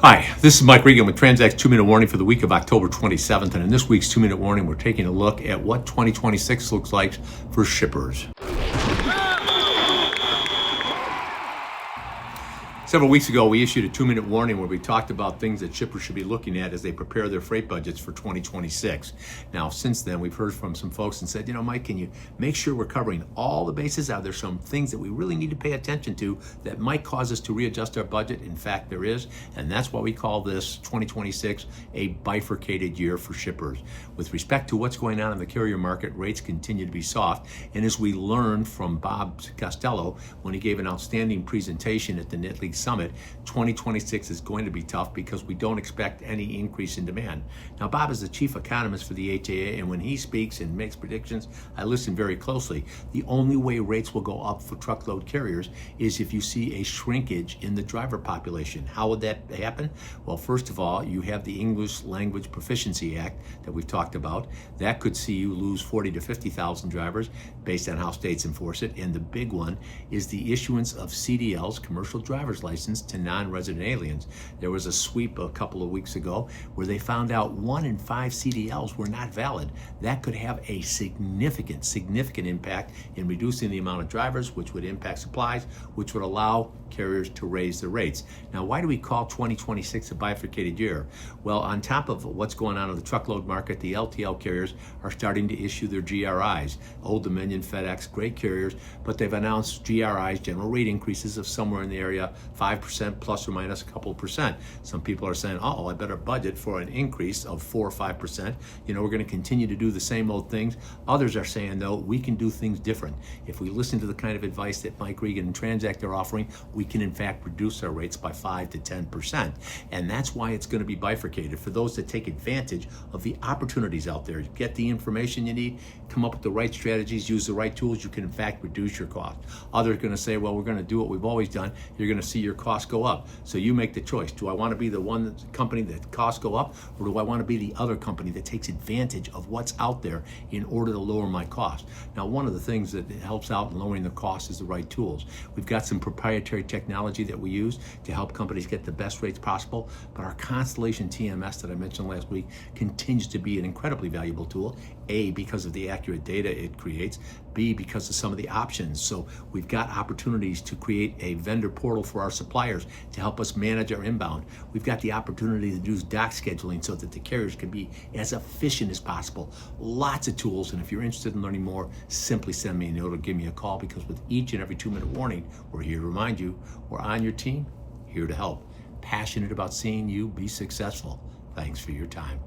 Hi, this is Mike Regan with TranzAct's 2-minute warning for the week of October 27th. And in this week's 2-minute warning, we're taking a look at what 2026 looks like for shippers. Several weeks ago, we issued a 2-minute warning where we talked about things that shippers should be looking at as they prepare their freight budgets for 2026. Now, since then, we've heard from some folks and said, Mike, can you make sure we're covering all the bases? Are there some things that we really need to pay attention to that might cause us to readjust our budget? In fact, there is, and that's why we call this 2026 a bifurcated year for shippers. With respect to what's going on in the carrier market, rates continue to be soft, and as we learned from Bob Costello when he gave an outstanding presentation at the Knit League Summit, 2026 is going to be tough because we don't expect any increase in demand. Now, Bob is the chief economist for the HAA, and when he speaks and makes predictions, I listen very closely. The only way rates will go up for truckload carriers is if you see a shrinkage in the driver population. How would that happen? Well, first of all, you have the English Language Proficiency Act that we've talked about. That could see you lose 40 to 50,000 drivers based on how states enforce it. And the big one is the issuance of CDLs, commercial driver's license, to non-resident aliens. There was a sweep a couple of weeks ago where they found out 1 in 5 CDLs were not valid. That could have a significant impact in reducing the amount of drivers, which would impact supplies, which would allow carriers to raise their rates. Now, why do we call 2026 a bifurcated year? Well, on top of what's going on in the truckload market, the LTL carriers are starting to issue their GRIs. Old Dominion, FedEx, great carriers, but they've announced GRIs, general rate increases of somewhere in the area 5% plus or minus a couple of percent. Some people are saying, I better budget for an increase of 4 or 5%. We're going to continue to do the same old things. Others are saying, though, we can do things different. If we listen to the kind of advice that Mike Regan and TranzAct are offering, we can in fact reduce our rates by 5 to 10%. And that's why it's going to be bifurcated for those that take advantage of the opportunities out there. Get the information you need, come up with the right strategies, use the right tools, you can in fact reduce your cost. Others are going to say, well, we're going to do what we've always done. You're going to see your costs go up. So you make the choice. Do I want to be the company that costs go up, or do I want to be the other company that takes advantage of what's out there in order to lower my cost? Now, one of the things that helps out in lowering the cost is the right tools. We've got some proprietary technology that we use to help companies get the best rates possible, but our Constellation TMS that I mentioned last week continues to be an incredibly valuable tool. A, because of the accurate data it creates. B, because of some of the options. So we've got opportunities to create a vendor portal for our suppliers to help us manage our inbound. We've got the opportunity to do dock scheduling so that the carriers can be as efficient as possible. Lots of tools, and if you're interested in learning more, simply send me a note or give me a call, because with each and every 2-minute warning, we're here to remind you we're on your team, here to help. Passionate about seeing you be successful. Thanks for your time.